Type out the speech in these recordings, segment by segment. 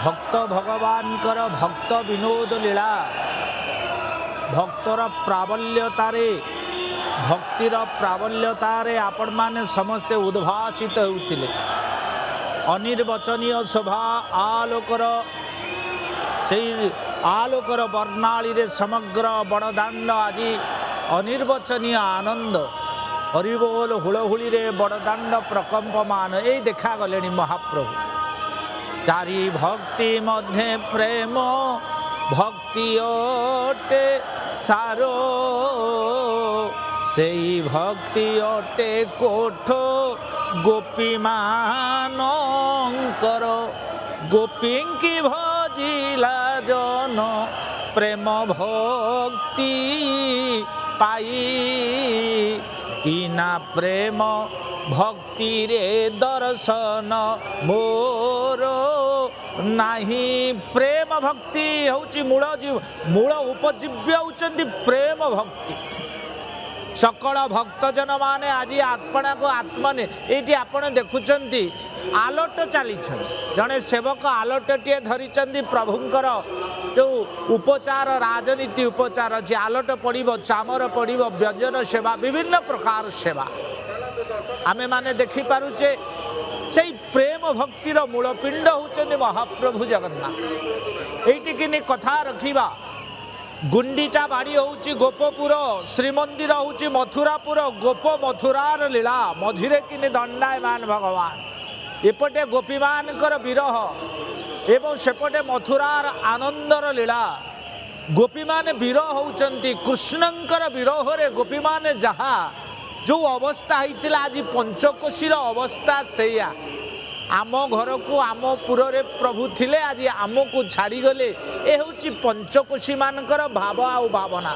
भक्त भगवानकर भक्त विनोद लीला भक्तर प्राबल्यतारे भक्तिर प्राबल्यतारे आपण माने समस्ते उद्भासित होउतिले। अनिर्वचनीय शोभा आलोकर से आलोकर वर्णाली रे समग्र बड़दाण्ड आज अनिर्वचनीय आनंद हरिबोल हुलहुली रे बड़दाण्ड प्रकंपमान ए देखा गले महाप्रभु। चारि भक्ति मध्य प्रेम भक्ति अटे सारो से भक्ति अटे कोठ गोपी मानकर गोपी की भजिला जन प्रेम भक्ति पाई इना प्रेम भक्ति रे दर्शन मोर नाही। प्रेम भक्ति हूँ मूल उपजीव्य होती प्रेम भक्ति। सकल भक्तजन माने आज आपना को आत्मने ये आपड़ देखुंट आलोट चली जड़े सेवक आलोटे धरी प्रभुंकर जो उपचार राजनीति उपचार अच्छी आलोट पड़ो चामर पड़ो व्यंजन सेवा विभिन्न प्रकार सेवा आमे माने देखी पारुचे से प्रेम भक्तिर मूलपिंड होचंदी महाप्रभु जगन्नाथ। ये कथा रखिबा गुंडीचा बाड़ी होउची गोपपुर श्रीमंदिर होउची मथुरापुर गोप मथुरार लीला मझिरे किने दंडायमान भगवान एपटे गोपी मानकर विरह एवं सेपटे मथुरार आनंदर लीला गोपी माने विरह होउचंती कृष्णंकर विरह रे गोपी माने जहा जो अवस्था होइतिला आज पंचकोशीर अवस्था सेया आम घर को आम पुर रे प्रभु थिले आज आम को छाड़ी गले ए हूँ पंचकोशी मानकर भाव आउ भावना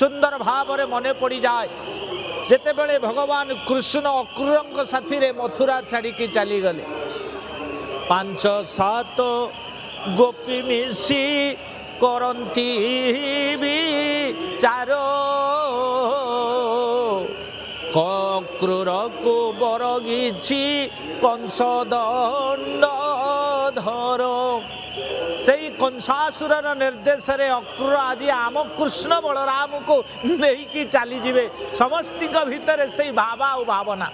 सुंदर भाव रे मने पड़ी जाए जेते बेले भगवान कृष्ण अक्रूरंक साथी रे मथुरा छाड़ी की चली गले। 5-7 गोपी मिसी करंती विचार अक्रूर को बरगिछि कंस दंड धर से कंसासुर निर्देश रे अक्रूर आज आम कृष्ण बलराम को नहीं चली जिवे समस्ती भितर से भावा और भावना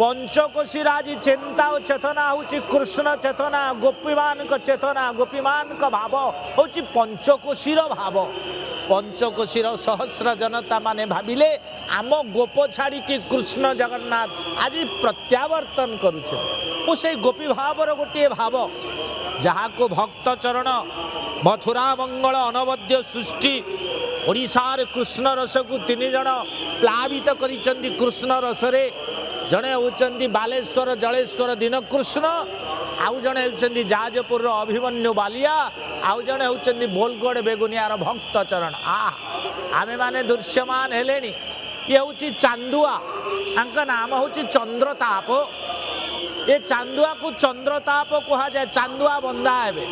पंचकोशी आज चिंता और चेतना हूँ कृष्ण चेतना गोपीमान चेतना गोपीमान भाव हूँ पंचकोशीर भाव पंचकोशीर सहस्र जनता माने भाविले आम गोप छाड़ी की कृष्ण जगन्नाथ आज प्रत्यावर्तन करुचे से गोपी भावर गोटे भाव जहाँ को भक्त चरण मथुरा मंगल अनवद्य सृष्टि ओडिशार कृष्ण रस को 3 जन प्लावित करिसेंती कृष्ण रसरे जड़े होती बालेश्वर जलेश्वर दीन कृष्ण आउ जड़े होती जाजपुर अभिमन्यु बालिया आउ जड़े होती बोलगढ़ बेगुनियार भक्त चरण आमे माने दृश्यमान हेले ये हूँ चांदुआ नाम हूँ चंद्रताप ये चांदुआ को चंद्रताप कह जाए चांदुआ बंदा हे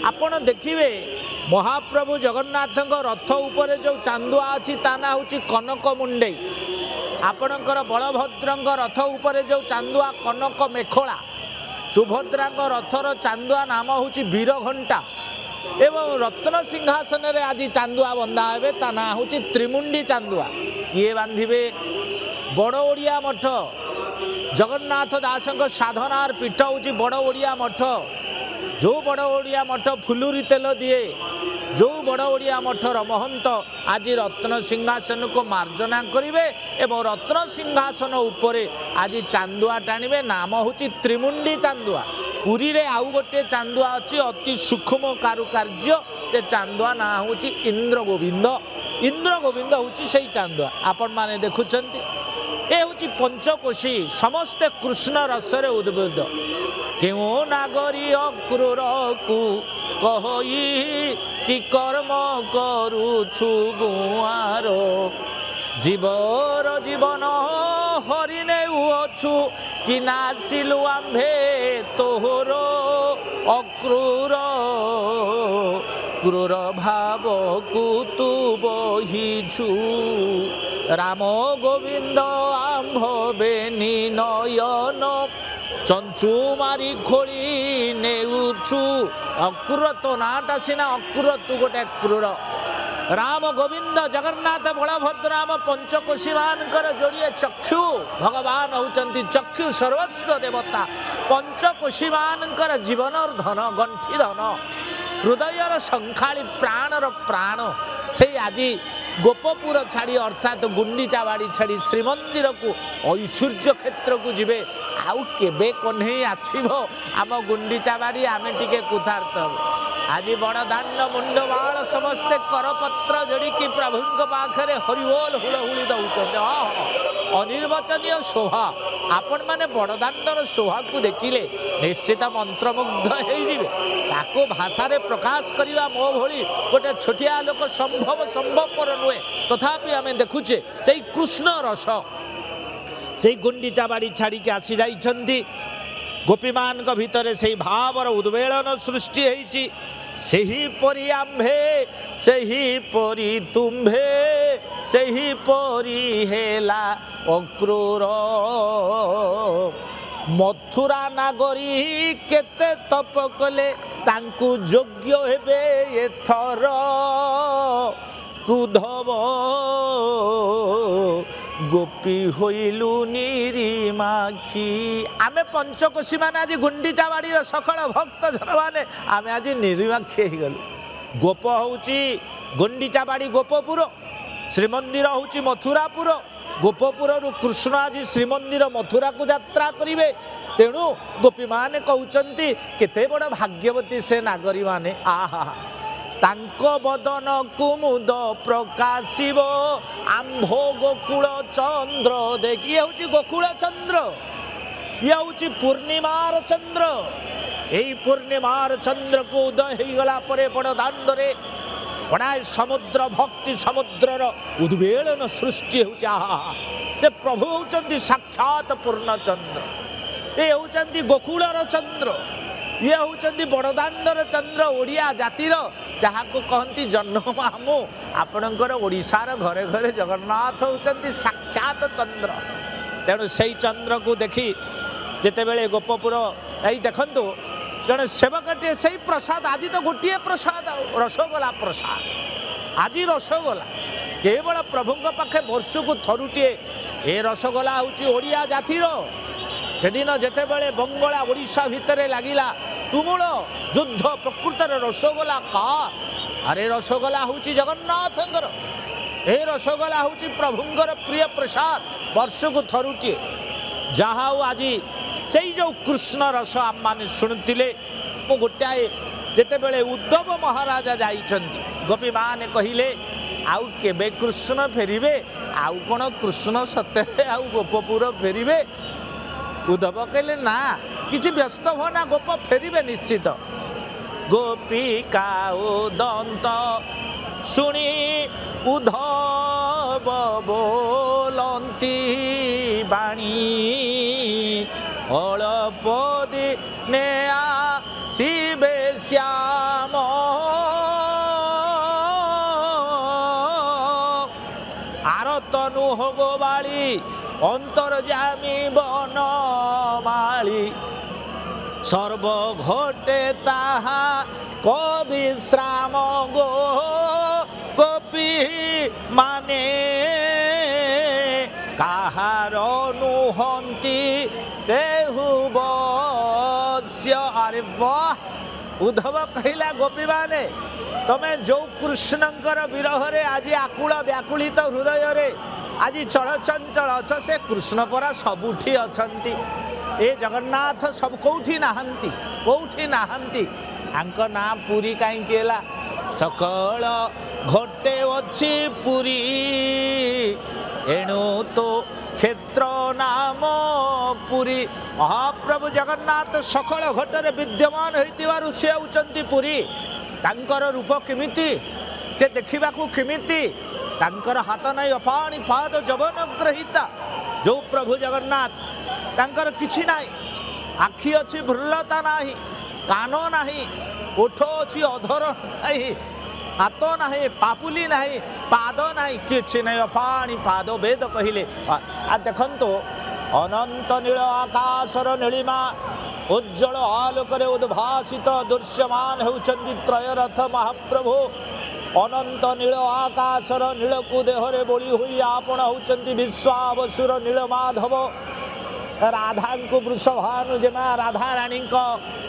आपण देखिए महाप्रभु जगन्नाथ रथ उपर जो चांदुआ अच्छी ता ना हूँ कनक मुंडे आपणकर बलभद्र रथ उपर जो चांदुआ कनक मेखला सुभद्रा रथर चांदुआ नाम हूँ वीर घंटा एवं रत्न सिंहासन रे आज चांदुआ बंदा हे ता ना हूँ त्रिमुंडी चांदुआ ये बांधे बड़ ओडिया मठ जगन्नाथ दास साधनार पीठ हूँ बड़ ओडिया मठ जो बड़ ओडिया मठ फुलुरी तेल दिए जो बड़ ओडिया मठर महंत आज रत्न सिंहासन को मार्जना करेंगे एवं रत्न सिंहासन उपरे आज चांदुआ टाणिबे नाम हूँ त्रिमुंडी चांदुआ पुरी रे आउ गोटे चांदुआ अच्छी अति सूक्ष्म कारुकार्य से चांदुआ ना हूँ इंद्र गोविंद हूँ से चांदुआ आपण माने देखुंट ये हूँ पंचकोशी समस्ते कृष्ण रसरे उद्बुद्ध क्यों नागरी अक्रूर को कही कि कर्म करुछु गुआरो जीवर जीवन हरिने अछु कि नासिलु आम्भे तोहर अक्रूर क्रूर भाव को तू बहिछु राम गोविंद आम्भ बेनी नयन ଚଞ୍ଚୁ ମାରି ଖୋଳି ନେଉଛୁ। ଅକ୍ରୁର ତୋ ନାଁଟା ସିନା ଅକ୍ରୁର, ତୁ ଗୋଟେ କ୍ରୁର। ରାମ ଗୋବିନ୍ଦ ଜଗନ୍ନାଥ ବଳଭଦ୍ର ଆମ ପଞ୍ଚକୋଶୀ ମାନଙ୍କର ଯୋଡ଼ିଏ ଚକ୍ଷୁ। ଭଗବାନ ହେଉଛନ୍ତି ଚକ୍ଷୁ ସର୍ବସ୍ୱ ଦେବତା। ପଞ୍ଚକୋଶୀ ମାନଙ୍କର ଜୀବନର ଧନ, ଗଣ୍ଠି ଧନ, ହୃଦୟର ଶଙ୍ଖାଳି, ପ୍ରାଣର ପ୍ରାଣ। ସେଇ ଆଜି ଗୋପପୁର ଛାଡ଼ି ଅର୍ଥାତ୍ ଗୁଣ୍ଡିଚା ବାଡ଼ି ଛାଡ଼ି ଶ୍ରୀମନ୍ଦିରକୁ ଐଶ୍ୱର୍ଯ୍ୟ କ୍ଷେତ୍ରକୁ ଯିବେ। ଆଉ କେବେ କହ୍ନେଇ ଆସିବ ଆମ ଗୁଣ୍ଡିଚା ବାଡ଼ି, ଆମେ ଟିକେ କୃତାର୍ଥ ହବୁ। ଆଜି ବଡ଼ ଦାଣ୍ଡ ମୁଣ୍ଡମାଳ ସମସ୍ତେ କରପତ୍ର ଯୋଡ଼ିକି ପ୍ରଭୁଙ୍କ ପାଖରେ ହରିବୋଲ ହୁଳହୁଳି ଦେଉଛନ୍ତି। ଅନିର୍ବାଚନୀୟ ଶୋଭା। ଆପଣମାନେ ବଡ଼ଦାଣ୍ଡର ଶୋଭାକୁ ଦେଖିଲେ ନିଶ୍ଚିତ ମନ୍ତ୍ରମୁଗ୍ଧ ହେଇଯିବେ। ତାକୁ ଭାଷାରେ ପ୍ରକାଶ କରିବା ମୋ ଭଳି ଗୋଟେ ଛୋଟିଆ ଲୋକ ସମ୍ଭବପର ନୁହେଁ। ତଥାପି ଆମେ ଦେଖୁଛେ ସେଇ କୃଷ୍ଣ ରସ ସେଇ ଗୁଣ୍ଡିଚା ବାଡ଼ି ଛାଡ଼ିକି ଆସି ଯାଇଛନ୍ତି। ଗୋପୀମାନଙ୍କ ଭିତରେ ସେଇ ଭାବର ଉଦ୍ବେଳନ ସୃଷ୍ଟି ହେଇଛି। ସେହିପରି ଆମ୍ଭେ, ସେହିପରି ତୁମ୍ଭେ, ସେହିପରି ହେଲା ଅକ୍ରୁର। ମଥୁରା ନାଗରୀ କେତେ ତପ କଲେ ତାଙ୍କୁ ଯୋଗ୍ୟ ହେବେ ଏଥର। ଉଦ୍ଧବ ଗୋପୀ ହୋଇଲୁ ନିରିମାଖି। ଆମେ ପଞ୍ଚକୋଶୀ ମାନେ ଆଜି ଗୁଣ୍ଡିଚା ବାଡ଼ିର ସକଳ ଭକ୍ତ ଜନମାନେ ଆମେ ଆଜି ନିରିମାଖି ହେଇଗଲୁ। ଗୋପ ହେଉଛି ଗୁଣ୍ଡିଚା ବାଡ଼ି ଗୋପପୁର, ଶ୍ରୀମନ୍ଦିର ହେଉଛି ମଥୁରାପୁର। ଗୋପପୁରରୁ କୃଷ୍ଣ ଆଜି ଶ୍ରୀମନ୍ଦିର ମଥୁରାକୁ ଯାତ୍ରା କରିବେ। ତେଣୁ ଗୋପୀମାନେ କହୁଛନ୍ତି କେତେ ବଡ଼ ଭାଗ୍ୟବତୀ ସେ ନାଗରୀମାନେ। ଆହା, ତାଙ୍କ ବଦନ କୁମୁଦ ପ୍ରକାଶିବ ଆମ୍ଭ ଗୋକୁଳ ଚନ୍ଦ୍ର ଦେଖି। ଇଏ ହେଉଛି ଗୋକୁଳ ଚନ୍ଦ୍ର, ଇଏ ହେଉଛି ପୂର୍ଣ୍ଣିମାର ଚନ୍ଦ୍ର। এই ପୂର୍ଣ୍ଣିମାର ଚନ୍ଦ୍ରକୁ ଉଦୟ ହେଇଗଲା ପରେ ବଡ଼ ଦାଣ୍ଡରେ ବଡ଼ାଏ ସମୁଦ୍ର, ଭକ୍ତି ସମୁଦ୍ରର ଉଦ୍ବେଳନ ସୃଷ୍ଟି ହେଉଛି। ଆହା, ସେ ପ୍ରଭୁ ହେଉଛନ୍ତି ସାକ୍ଷାତ ପୂର୍ଣ୍ଣଚନ୍ଦ୍ର। ଏ ହେଉଛନ୍ତି ଗୋକୁଳର ଚନ୍ଦ୍ର, ଇଏ ହେଉଛନ୍ତି ବଡ଼ଦାଣ୍ଡର ଚନ୍ଦ୍ର, ଓଡ଼ିଆ ଜାତିର ଯାହାକୁ କହନ୍ତି ଜହ୍ନମାମୁଁ। ଆପଣଙ୍କର ଓଡ଼ିଶାର ଘରେ ଘରେ ଜଗନ୍ନାଥ ହେଉଛନ୍ତି ସାକ୍ଷାତ ଚନ୍ଦ୍ର। ତେଣୁ ସେଇ ଚନ୍ଦ୍ରକୁ ଦେଖି ଯେତେବେଳେ ଗୋପପୁର, ଏଇ ଦେଖନ୍ତୁ ଜଣେ ସେବକଟିଏ ସେଇ ପ୍ରସାଦ, ଆଜି ତ ଗୋଟିଏ ପ୍ରସାଦ, ରସଗୋଲା ପ୍ରସାଦ। ଆଜି ରସଗୋଲା କେବଳ ପ୍ରଭୁଙ୍କ ପାଖେ ବର୍ଷକୁ ଥରୁଟିଏ। ଏ ରସଗୋଲା ହେଉଛି ଓଡ଼ିଆ ଜାତିର। ସେଦିନ ଯେତେବେଳେ ବଙ୍ଗଳା ଓଡ଼ିଶା ଭିତରେ ଲାଗିଲା ତୁମୁଳ ଯୁଦ୍ଧ, ପ୍ରକୃତରେ ରସଗୋଲା କାହାର? ଆରେ ରସଗୋଲା ହେଉଛି ଜଗନ୍ନାଥଙ୍କର। ଏ ରସଗୋଲା ହେଉଛି ପ୍ରଭୁଙ୍କର ପ୍ରିୟ ପ୍ରସାଦ, ବର୍ଷକୁ ଥରୁଟିଏ। ଯାହା ହଉ ଆଜି ସେଇ ଯେଉଁ କୃଷ୍ଣ ରସ ଆମମାନେ ଶୁଣୁଥିଲେ। ମୁଁ ଗୋଟାଏ ଯେତେବେଳେ ଉଦ୍ଧବ ମହାରାଜା ଯାଇଛନ୍ତି, ଗୋପୀମାନେ କହିଲେ ଆଉ କେବେ କୃଷ୍ଣ ଫେରିବେ? ଆଉ କ'ଣ କୃଷ୍ଣ ସତରେ ଆଉ ଗୋପପୁର ଫେରିବେ? ଉଦ୍ଧବ କହିଲେ ନା, କିଛି ବ୍ୟସ୍ତ ହୁଅ ନା, ଗୋପ ଫେରିବେ ନିଶ୍ଚିତ। ଗୋପିକା ଉଦନ୍ତ ଶୁଣି ଉଦ୍ଧବ ବୋଲନ୍ତି ବାଣୀ ଅଳପ ଦିନେ ଆସିବେ ଶ୍ୟାମ। ଆରତନୁ ହୋଗବାଳି অন্তর্যামী বনমালী সর্বঘটে তাহা কবিশ্রাম গো। গোপী মানে কাহার নুহন্তি সেহু বস্য। আরে বাহ, উদ্ধব কহিলা গোপী মানে তুমি যে কৃষ্ণঙ্কর বিরহরে আজি আকুল ব্যাকুলিত হৃদয়রে আজি চଳଚଞ୍ଚଳ ଅଛ, ସେ କୃଷ୍ଣ ପରା ସବୁଠି ଅଛନ୍ତି। ଏ ଜଗନ୍ନାଥ ସବୁ କେଉଁଠି ନାହାନ୍ତି, କେଉଁଠି ନାହାନ୍ତି। ତାଙ୍କ ନାଁ ପୁରୀ କାହିଁକି ହେଲା? ସକଳ ଘଟେ ଅଛି ପୁରୀ ଏଣୁ ତୋ କ୍ଷେତ୍ର ନାମ ପୁରୀ। ମହାପ୍ରଭୁ ଜଗନ୍ନାଥ ସକଳ ଘଟରେ ବିଦ୍ୟମାନ ହୋଇଥିବାରୁ ସେ ହେଉଛନ୍ତି ପୁରୀ। ତାଙ୍କର ରୂପ କେମିତି, ସେ ଦେଖିବାକୁ କେମିତି? ତାଙ୍କର ହାତ ନାହିଁ ଅପାଣି ପାଦ ଯବନ ଗ୍ରହିତା। ଯେଉଁ ପ୍ରଭୁ ଜଗନ୍ନାଥ ତାଙ୍କର କିଛି ନାହିଁ, ଆଖି ଅଛି ଭ୍ରୁଲତା ନାହିଁ, କାନ ନାହିଁ, ଓଠ ଅଛି ଅଧର ନାହିଁ, ହାତ ନାହିଁ, ପାପୁଲି ନାହିଁ, ପାଦ ନାହିଁ, କିଛି ନାହିଁ, ଅପାଣି ପାଦ। ବେଦ କହିଲେ। ଦେଖନ୍ତୁ ଅନନ୍ତ ନୀଳ ଆକାଶର ନୀଳିମା ଉଜ୍ଜଳ ଆଲୋକରେ ଉଦ୍ଭାସିତ ଦୃଶ୍ୟମାନ ହେଉଛନ୍ତି ତ୍ରୟରଥ ମହାପ୍ରଭୁ। ଅନନ୍ତ ନୀଳ ଆକାଶର ନୀଳକୁ ଦେହରେ ବୋଳି ହୋଇ ଆପଣ ହେଉଛନ୍ତି ବିଶ୍ୱାବସୁର ନୀଳମାଧବ। ରାଧାଙ୍କୁ ବୃଷଭାନୁ ଯେମା ରାଧାରାଣୀଙ୍କ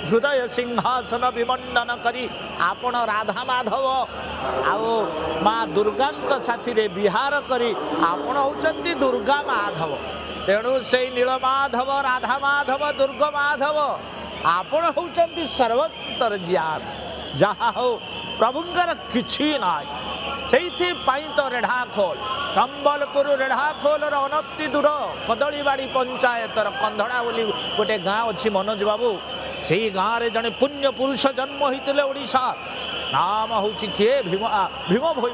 ହୃଦୟ ସିଂହାସନ ବିମଣ୍ଡନ କରି ଆପଣ ରାଧା ମାଧବ ଆଉ ମା ଦୁର୍ଗାଙ୍କ ସାଥିରେ ବିହାର କରି ଆପଣ ହେଉଛନ୍ତି ଦୁର୍ଗା ମାଧବ। ତେଣୁ ସେଇ ନୀଳମାଧବ ରାଧା ମାଧବ ଦୁର୍ଗ ମାଧବ ଆପଣ ହେଉଛନ୍ତି ସର୍ବନ୍ତର୍ଯାମୀ। ଯାହା ହଉ ପ୍ରଭୁଙ୍କର କିଛି ନାହିଁ। ସେଇଥିପାଇଁ ତ ରେଢ଼ାଖୋଲ ସମ୍ବଲପୁର ରେଢ଼ାଖୋଲର ଅନତି ଦୂର କଦଳୀବାଡ଼ି ପଞ୍ଚାୟତର କନ୍ଧଡ଼ା ବୋଲି ଗୋଟେ ଗାଁ ଅଛି ମନୋଜ ବାବୁ। ସେଇ ଗାଁରେ ଜଣେ ପୁଣ୍ୟ ପୁରୁଷ ଜନ୍ମ ହୋଇଥିଲେ ଓଡ଼ିଶା। ନାମ ହେଉଛି କିଏ?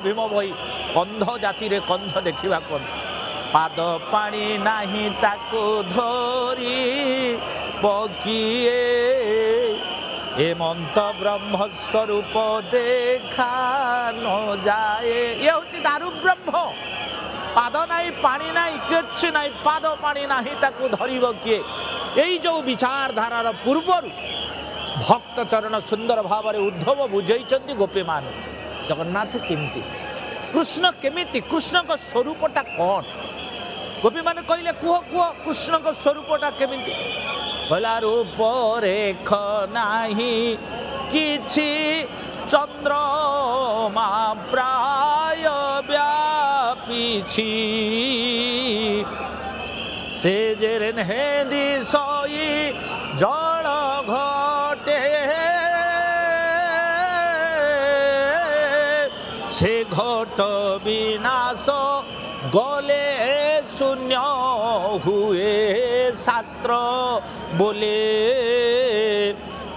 ଭୀମ ଭୋଇ। କନ୍ଧ ଜାତିରେ କନ୍ଧ ଦେଖିବାକୁ ପାଦ ପାଣି ନାହିଁ ତାକୁ ଧରି ପକିଏ ଏମନ୍ତ ବ୍ରହ୍ମସ୍ୱରୂପ ଦେଖା ନ ଯାଏ। ଇଏ ହେଉଛି ଦାରୁ ବ୍ରହ୍ମ। ପାଦ ନାହିଁ ପାଣି ନାହିଁ କିଛି ନାହିଁ, ପାଦ ପାଣି ନାହିଁ ତାକୁ ଧରିବ କିଏ? ଏଇ ଯେଉଁ ବିଚାରଧାରାର ପୂର୍ବରୁ ଭକ୍ତ ଚରଣ ସୁନ୍ଦର ଭାବରେ ଉଦ୍ଧବ ବୁଝେଇଛନ୍ତି ଗୋପୀମାନ ଜଗନ୍ନାଥ କେମିତି, କୃଷ୍ଣ କେମିତି, କୃଷ୍ଣଙ୍କ ସ୍ୱରୂପଟା କ'ଣ? ଗୋପୀମାନେ କହିଲେ କୁହ କୁହ କୃଷ୍ଣଙ୍କ ସ୍ୱରୂପଟା କେମିତି? କହିଲା ରୂପରେଖ ନାହିଁ କିଛି ଚନ୍ଦ୍ରମା ପ୍ରାୟ ବ୍ୟାପିଛି ସେ ଯେ ନେହେଦି ସଇ ଜଳ ଘଟେ ସେ ଘଟ ବିନାଶ গলে শূন্য হুয়ে শাস্ত্র বলে